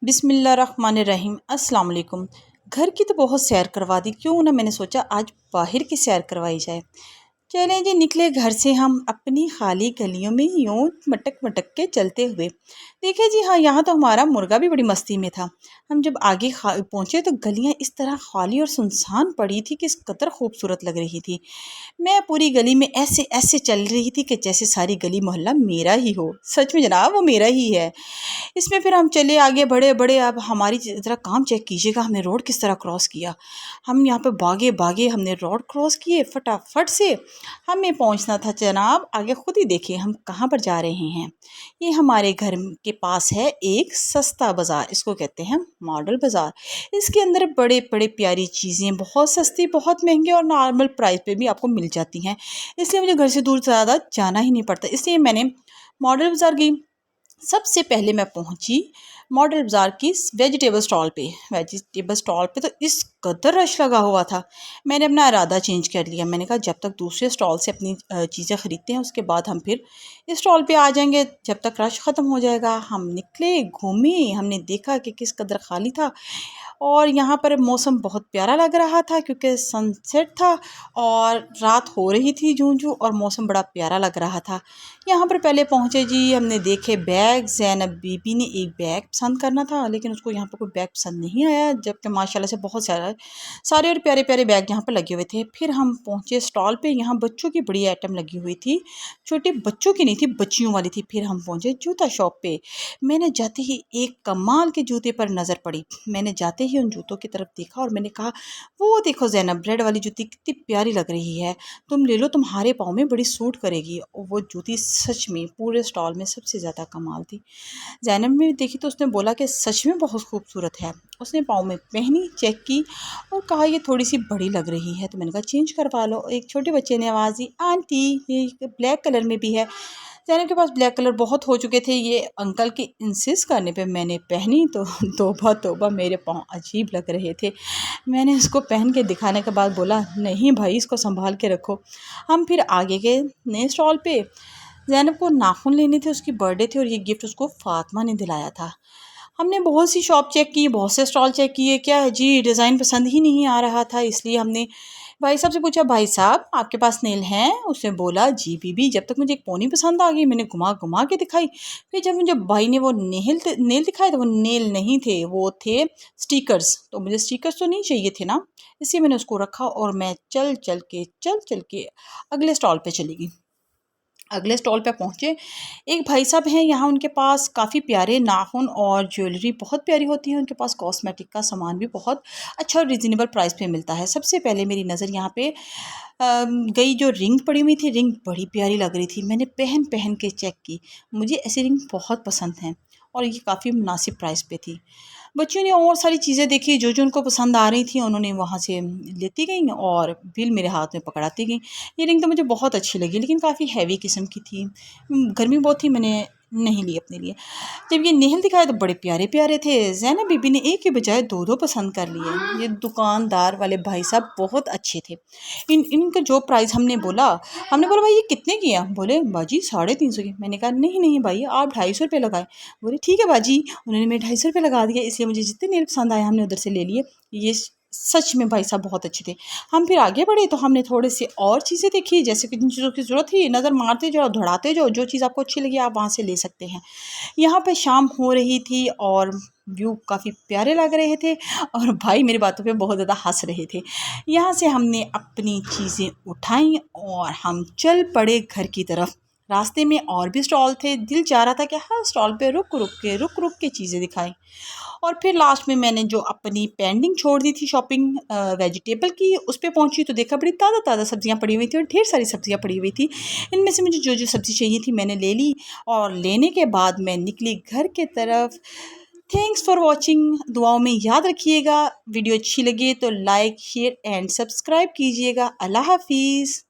बिस्मिल्लाहिर्रहमानिर्रहीम अस्सलाम वालेकुम। घर की तो बहुत सैर करवा दी, क्यों ना मैंने सोचा आज बाहर की सैर करवाई जाए। चलें जी, निकले घर से हम अपनी खाली गलियों में यूं मटक मटक के चलते हुए। देखिए जी, हाँ, यहाँ तो हमारा मुर्गा भी बड़ी मस्ती में था। हम जब आगे पहुँचे तो गलियाँ इस तरह खाली और सुनसान पड़ी थी कि इस कदर खूबसूरत लग रही थी। मैं पूरी गली में ऐसे ऐसे चल रही थी कि जैसे सारी गली मोहल्ला मेरा ही हो। सच में जनाब, वो मेरा ही है। इसमें फिर हम चले आगे बढ़े बढ़े। अब हमारी ज़रा काम चेक कीजिएगा, हमने रोड किस तरह क्रॉस किया। हम यहाँ पे भागे भागे हमने रोड क्रॉस किए फटाफट से। हमें पहुँचना था जनाब, आगे खुद ही देखिए हम कहाँ पर जा रहे हैं। ये हमारे घर के पास है एक सस्ता बाज़ार, इसको कहते हैं मॉडल बाज़ार। इसके अंदर बड़े बड़े प्यारी चीज़ें बहुत सस्ती बहुत महंगी और नॉर्मल प्राइस पे भी आपको मिल जाती हैं। इसलिए मुझे घर से दूर ज़्यादा जाना ही नहीं पड़ता, इसलिए मैंने मॉडल बाज़ार गई। सबसे पहले मैं पहुंची मॉडल बाज़ार की वेजिटेबल स्टॉल पे। वेजिटेबल स्टॉल पे तो इस कदर रश लगा हुआ था, मैंने अपना इरादा चेंज कर लिया। मैंने कहा जब तक दूसरे स्टॉल से अपनी चीज़ें ख़रीदते हैं उसके बाद हम फिर इस स्टॉल पे आ जाएंगे, जब तक रश ख़त्म हो जाएगा। हम निकले, घूमे, हमने देखा कि किस कदर खाली था। और यहाँ पर मौसम बहुत प्यारा लग रहा था क्योंकि सनसेट था और रात हो रही थी जूं जूं, और मौसम बड़ा प्यारा लग रहा था। यहाँ पर पहले पहुँचे जी, हमने देखे बैग। ज़ैनब बीबी ने एक बैग पसंद करना था लेकिन उसको यहाँ पर कोई बैग पसंद नहीं आया, जबकि माशाल्लाह से बहुत सारे और प्यारे प्यारे बैग यहाँ पर लगे हुए थे। फिर हम पहुँचे स्टॉल पे, यहाँ बच्चों की बड़ी आइटम लगी हुई थी, छोटे बच्चों की नहीं थी, बच्चियों वाली थी। फिर हम पहुँचे जूता शॉप पे। मैंने जाते ही एक कमाल के जूते पर नज़र पड़ी। मैंने जाते ही उन जूतों की तरफ देखा और मैंने कहा, वो देखो ज़ैनब, रेड वाली जूती कितनी प्यारी लग रही है, तुम ले लो, तुम्हारे पाँव में बड़ी सूट करेगी। और वो जूती सच में पूरे स्टॉल में सबसे ज़्यादा कमाल थी। ज़ैनब ने देखी तो उसने बोला कि सच में बहुत खूबसूरत है। उसने पाँव में पहनी, चेक की और कहा ये थोड़ी सी बड़ी लग रही है। तो मैंने कहा चेंज करवा लो। एक छोटे बच्चे ने आवाज़ दी, आंटी ये ब्लैक कलर में भी है। ज़ैनब के पास ब्लैक कलर बहुत हो चुके थे, ये अंकल के इंसिस्ट करने पे मैंने पहनी तो तौबा तौबा, मेरे पाँव अजीब लग रहे थे। मैंने इसको पहन के दिखाने के बाद बोला, नहीं भाई, इसको संभाल के रखो। हम फिर आगे गए नए स्टॉल पे। ज़ैनब को नाखून लेने थे, उसकी बर्थडे थी और ये गिफ्ट उसको फ़ातिमा ने दिलाया था। हमने बहुत सी शॉप चेक की, बहुत से स्टॉल चेक किए, क्या है जी, डिज़ाइन पसंद ही नहीं आ रहा था। इसलिए हमने भाई साहब से पूछा, भाई साहब आपके पास नेल हैं? उसने बोला जी बीबी। जब तक मुझे एक पोनी पसंद आ गई, मैंने घुमा घुमा के दिखाई। फिर जब मुझे भाई ने वो नेल दिखाए तो वो नेल नहीं थे, वो थे स्टिकर्स। तो मुझे स्टिकर्स तो नहीं चाहिए थे ना, इसलिए मैंने उसको रखा और मैं चल चल के अगले स्टॉल पे चली गई। अगले स्टॉल पे पहुँचे, एक भाई साहब हैं, यहाँ उनके पास काफ़ी प्यारे नाखून और ज्वेलरी बहुत प्यारी होती है। उनके पास कॉस्मेटिक का सामान भी बहुत अच्छा और रिजनेबल प्राइस पे मिलता है। सबसे पहले मेरी नज़र यहाँ पे गई, जो रिंग पड़ी हुई थी, रिंग बड़ी प्यारी लग रही थी। मैंने पहन पहन के चेक की, मुझे ऐसी रिंग बहुत पसंद हैं और ये काफ़ी मुनासिब प्राइस पे थी। बच्चों ने और सारी चीज़ें देखी, जो जो उनको पसंद आ रही थी उन्होंने वहाँ से लेती गईं और बिल मेरे हाथ में पकड़ाती गईं। ये रिंग तो मुझे बहुत अच्छी लगी लेकिन काफ़ी हैवी किस्म की थी, गर्मी बहुत थी, मैंने नहीं ली अपने लिए। जब ये नेल दिखाए तो बड़े प्यारे प्यारे थे। ज़ैनब बीबी ने एक के बजाय दो दो पसंद कर लिए। ये दुकानदार वाले भाई साहब बहुत अच्छे थे। इनका जो प्राइस हमने बोला भाई ये कितने की है? बोले बाजी 350 की। मैंने कहा नहीं नहीं भाई, आप 250 रुपये लगाए। बोले ठीक है बाजी। उन्होंने मेरे 250 रुपये लगा दिया, इसलिए मुझे जितने नेल पसंद आए हमने उधर से ले लिए। ये सच में भाई साहब बहुत अच्छे थे। हम फिर आगे बढ़े तो हमने थोड़े से और चीज़ें देखी, जैसे कि जिन चीज़ों की ज़रूरत थी नज़र मारते जाओ, दौड़ाते जाओ, जो चीज़ आपको अच्छी लगी आप वहाँ से ले सकते हैं। यहाँ पे शाम हो रही थी और व्यू काफ़ी प्यारे लग रहे थे और भाई मेरी बातों पे बहुत ज़्यादा हंस रहे थे। यहाँ से हमने अपनी चीज़ें उठाई और हम चल पड़े घर की तरफ। रास्ते में और भी स्टॉल थे, दिल चाह रहा था कि हर स्टॉल पे रुक रुक के चीज़ें दिखाएं। और फिर लास्ट में मैंने जो अपनी पेंडिंग छोड़ दी थी शॉपिंग वेजिटेबल की, उस पे पहुंची तो देखा बड़ी ताज़ा ताज़ा सब्जियां पड़ी हुई थी और ढेर सारी सब्जियां पड़ी हुई थी। इनमें से मुझे जो जो सब्ज़ी चाहिए थी मैंने ले ली और लेने के बाद मैं निकली घर के तरफ। Thanks for watching. दुआओं में याद रखिएगा। वीडियो अच्छी लगे तो लाइक शेयर एंड सब्सक्राइब कीजिएगा। अल्लाह हाफिज़।